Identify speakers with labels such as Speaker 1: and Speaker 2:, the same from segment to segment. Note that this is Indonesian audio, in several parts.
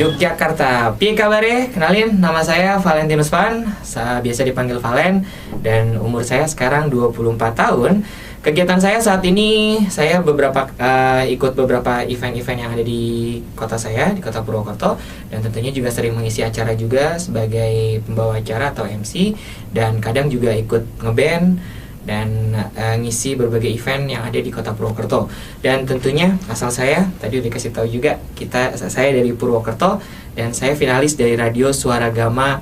Speaker 1: Yogyakarta. Piye kabare? Kenalin, nama saya Valentinus Van, biasa dipanggil Valen, dan umur saya sekarang 24 tahun. Kegiatan saya saat ini, saya ikut beberapa event-event yang ada di kota saya, di kota Purwokerto, dan tentunya juga sering mengisi acara juga sebagai pembawa acara atau MC, dan kadang juga ikut ngeband dan ngisi berbagai event yang ada di kota Purwokerto. Dan tentunya asal saya tadi udah kasih tahu juga, saya dari Purwokerto dan saya finalis dari Radio Suara Gama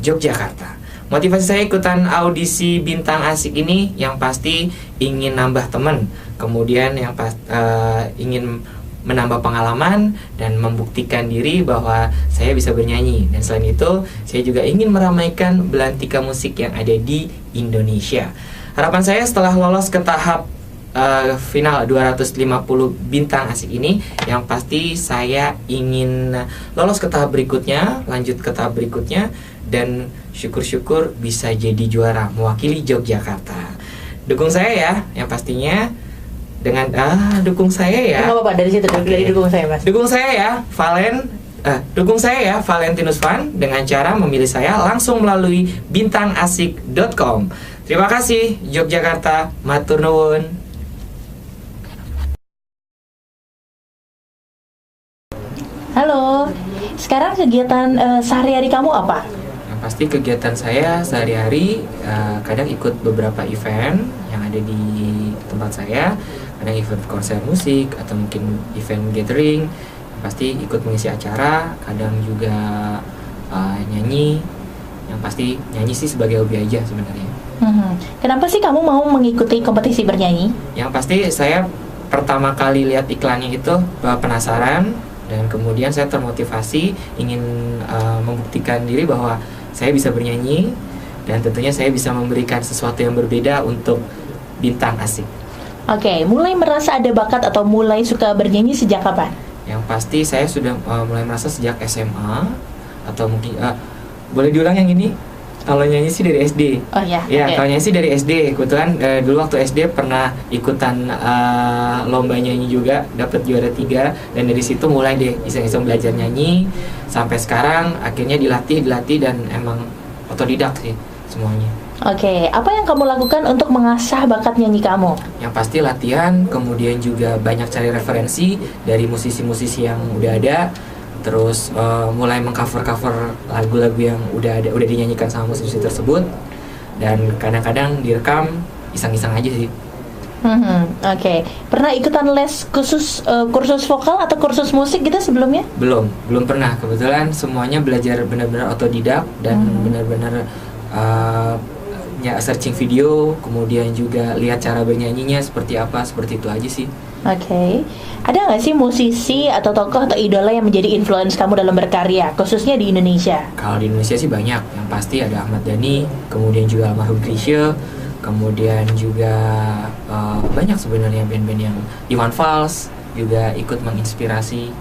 Speaker 1: Yogyakarta. Motivasi saya ikutan audisi Bintang Asik ini yang pasti ingin nambah teman, kemudian yang ingin menambah pengalaman dan membuktikan diri bahwa saya bisa bernyanyi. Dan selain itu, saya juga ingin meramaikan belantika musik yang ada di Indonesia. Harapan saya setelah lolos ke tahap final 250 Bintang Asik ini, yang pasti saya ingin lolos ke tahap berikutnya, lanjut ke tahap berikutnya, dan syukur-syukur bisa jadi juara mewakili Yogyakarta. Dukung saya ya, yang pastinya dengan dukung saya ya.
Speaker 2: Nggak apa-apa, dari situ dari dukung saya, Mas.
Speaker 1: Dukung saya ya, dukung saya ya, Valentinus Van, dengan cara memilih saya langsung melalui bintangasik.com. Terima kasih Yogyakarta, matur nuwun.
Speaker 2: Halo, sekarang kegiatan sehari-hari kamu apa?
Speaker 1: Yang pasti kegiatan saya sehari-hari kadang ikut beberapa event yang ada di tempat saya, kadang event konser musik atau mungkin event gathering. Yang pasti ikut mengisi acara, kadang juga nyanyi. Yang pasti nyanyi sih sebagai hobi aja sebenarnya.
Speaker 2: Kenapa sih kamu mau mengikuti kompetisi bernyanyi?
Speaker 1: Yang pasti saya pertama kali lihat iklannya itu penasaran, dan kemudian saya termotivasi ingin membuktikan diri bahwa saya bisa bernyanyi, dan tentunya saya bisa memberikan sesuatu yang berbeda untuk Bintang Asik.
Speaker 2: Oke, mulai merasa ada bakat atau mulai suka bernyanyi sejak kapan?
Speaker 1: Yang pasti saya sudah mulai merasa sejak SMA, atau mungkin boleh diulang yang ini? Kalau nyanyi sih dari SD.
Speaker 2: Oh ya.
Speaker 1: Ya,
Speaker 2: okay.
Speaker 1: Kalau nyanyi sih dari SD. Kebetulan dulu waktu SD pernah ikutan lomba nyanyi juga, dapat juara 3, dan dari situ mulai deh iseng-iseng belajar nyanyi sampai sekarang. Akhirnya dilatih dan emang otodidak sih semuanya.
Speaker 2: Oke, apa yang kamu lakukan untuk mengasah bakat nyanyi kamu?
Speaker 1: Yang pasti latihan, kemudian juga banyak cari referensi dari musisi-musisi yang udah ada. Terus mulai mengcover lagu-lagu yang udah dinyanyikan sama musisi tersebut, dan kadang-kadang direkam iseng-iseng aja sih.
Speaker 2: Oke. Pernah ikutan les kursus vokal atau kursus musik gitu sebelumnya?
Speaker 1: Belum pernah. Kebetulan semuanya belajar benar-benar otodidak dan benar-benar searching video, kemudian juga lihat cara bernyanyinya seperti apa, seperti itu aja sih.
Speaker 2: Oke. Ada nggak sih musisi atau tokoh atau idola yang menjadi influence kamu dalam berkarya, khususnya di Indonesia?
Speaker 1: Kalau di Indonesia sih banyak. Yang pasti ada Ahmad Dhani, kemudian juga almarhum Chrisye, kemudian juga banyak sebenarnya band-band yang Iwan Fals juga ikut menginspirasi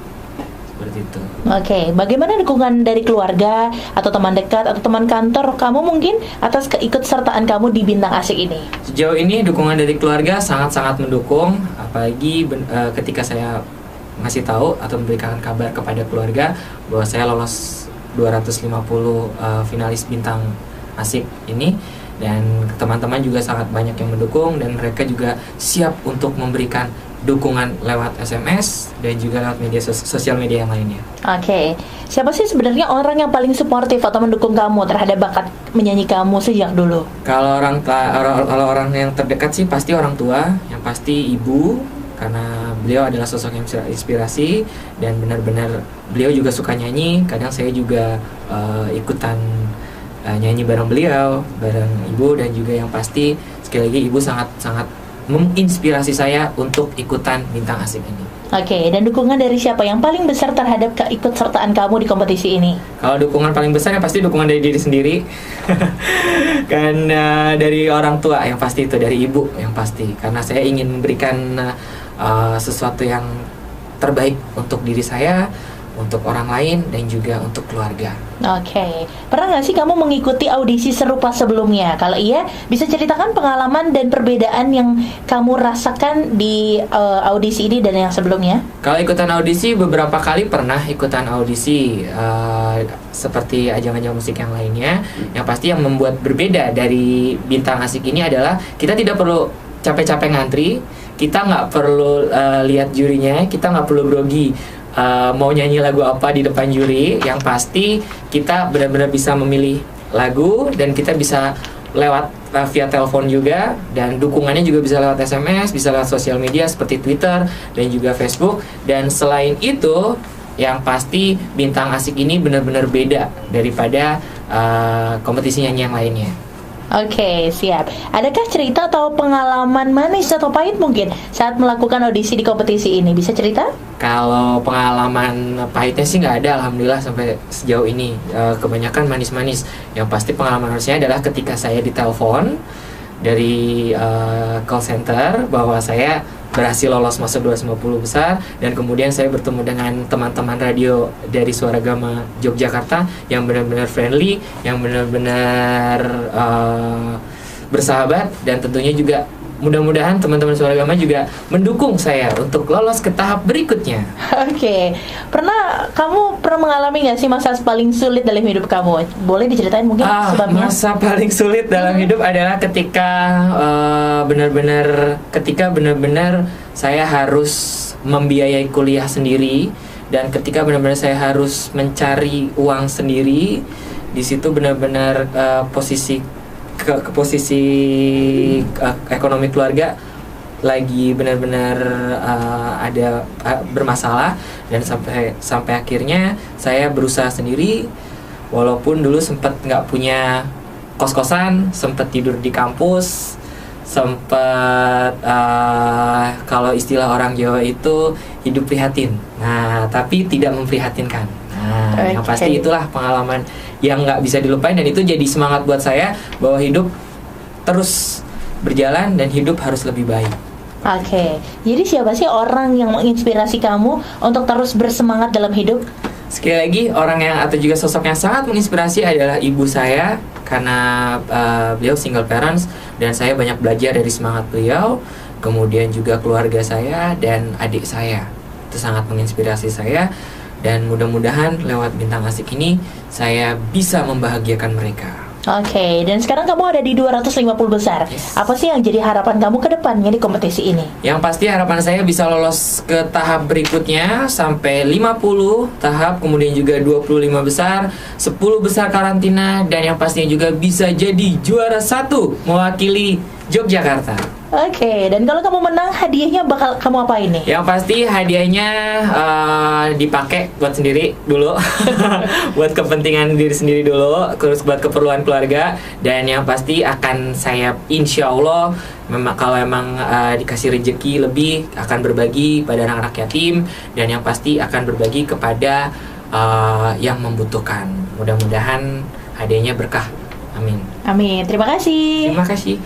Speaker 1: seperti itu.
Speaker 2: Oke, bagaimana dukungan dari keluarga atau teman dekat atau teman kantor kamu mungkin atas keikutsertaan kamu di Bintang Asik ini?
Speaker 1: Sejauh ini dukungan dari keluarga sangat-sangat mendukung, apalagi ketika saya ngasih tahu atau memberikan kabar kepada keluarga bahwa saya lolos 250 finalis Bintang Asik ini, dan teman-teman juga sangat banyak yang mendukung, dan mereka juga siap untuk memberikan dukungan lewat SMS dan juga lewat media sosial media yang lainnya.
Speaker 2: Oke. Siapa sih sebenarnya orang yang paling suportif atau mendukung kamu terhadap bakat menyanyi kamu sejak dulu?
Speaker 1: Kalau orang yang terdekat sih pasti orang tua, yang pasti ibu, karena beliau adalah sosok yang inspirasi dan benar-benar beliau juga suka nyanyi. Kadang saya juga ikutan nyanyi bareng beliau, bareng ibu, dan juga yang pasti sekali lagi ibu sangat menginspirasi saya untuk ikutan Bintang Asik ini.
Speaker 2: Oke, dan dukungan dari siapa yang paling besar terhadap keikutsertaan kamu di kompetisi ini?
Speaker 1: Kalau dukungan paling besar yang pasti dukungan dari diri sendiri. Kan dari orang tua yang pasti, itu dari ibu yang pasti, karena saya ingin memberikan sesuatu yang terbaik untuk diri saya, untuk orang lain dan juga untuk keluarga.
Speaker 2: Oke, pernah nggak sih kamu mengikuti audisi serupa sebelumnya? Kalau iya, bisa ceritakan pengalaman dan perbedaan yang kamu rasakan di audisi ini dan yang sebelumnya?
Speaker 1: Kalau ikutan audisi, beberapa kali pernah ikutan audisi seperti ajang-ajang musik yang lainnya. Yang pasti yang membuat berbeda dari Bintang Asik ini adalah kita tidak perlu capek-capek ngantri, kita nggak perlu lihat jurinya, kita nggak perlu grogi mau nyanyi lagu apa di depan juri. Yang pasti kita benar-benar bisa memilih lagu dan kita bisa lewat via telepon juga, dan dukungannya juga bisa lewat SMS, bisa lewat sosial media seperti Twitter dan juga Facebook. Dan selain itu, yang pasti Bintang Asik ini benar-benar beda daripada kompetisi nyanyi yang lainnya.
Speaker 2: Oke, siap. Adakah cerita atau pengalaman manis atau pahit mungkin saat melakukan audisi di kompetisi ini? Bisa cerita?
Speaker 1: Kalau pengalaman pahitnya sih nggak ada, alhamdulillah sampai sejauh ini. Kebanyakan manis-manis. Yang pasti pengalaman harusnya adalah ketika saya ditelepon dari call center bahwa saya berhasil lolos masuk 250 besar, dan kemudian saya bertemu dengan teman-teman radio dari Suara Gama Yogyakarta yang benar-benar friendly, yang benar-benar bersahabat, dan tentunya juga mudah-mudahan teman-teman Suara Gama juga mendukung saya untuk lolos ke tahap berikutnya.
Speaker 2: Oke, kamu pernah mengalami nggak sih masa paling sulit dalam hidup kamu? Boleh diceritain mungkin sebabnya?
Speaker 1: Masa paling sulit dalam hidup adalah ketika benar-benar saya harus membiayai kuliah sendiri, dan ketika benar-benar saya harus mencari uang sendiri. Di situ benar-benar posisi ekonomi keluarga lagi benar-benar ada bermasalah, dan sampai akhirnya saya berusaha sendiri, walaupun dulu sempat nggak punya kos-kosan, sempat tidur di kampus, sempat kalau istilah orang Jawa itu hidup prihatin. Nah, tapi tidak memprihatinkan. Nah, yang pasti itulah pengalaman yang nggak bisa dilupain, dan itu jadi semangat buat saya bahwa hidup terus berjalan dan hidup harus lebih baik.
Speaker 2: Oke, jadi siapa sih orang yang menginspirasi kamu untuk terus bersemangat dalam hidup?
Speaker 1: Sekali lagi, orang yang atau juga sosok yang sangat menginspirasi adalah ibu saya, karena beliau single parents dan saya banyak belajar dari semangat beliau. Kemudian juga keluarga saya dan adik saya, itu sangat menginspirasi saya, dan mudah-mudahan lewat Bintang Asik ini saya bisa membahagiakan mereka.
Speaker 2: Oke, dan sekarang kamu ada di 250 besar.
Speaker 1: Yes.
Speaker 2: Apa sih yang jadi harapan kamu ke depannya di kompetisi ini?
Speaker 1: Yang pasti harapan saya bisa lolos ke tahap berikutnya sampai 50 tahap, kemudian juga 25 besar, 10 besar karantina, dan yang pastinya juga bisa jadi juara 1 mewakili Yogyakarta.
Speaker 2: Oke, dan kalau kamu menang, hadiahnya bakal kamu apa ini?
Speaker 1: Yang pasti hadiahnya dipakai buat sendiri dulu, buat kepentingan diri sendiri dulu, terus buat keperluan keluarga, dan yang pasti akan saya insya Allah kalau emang dikasih rezeki lebih akan berbagi pada anak-anak yatim, dan yang pasti akan berbagi kepada yang membutuhkan. Mudah-mudahan hadiahnya berkah. Amin.
Speaker 2: Amin. Terima kasih.
Speaker 1: Terima kasih.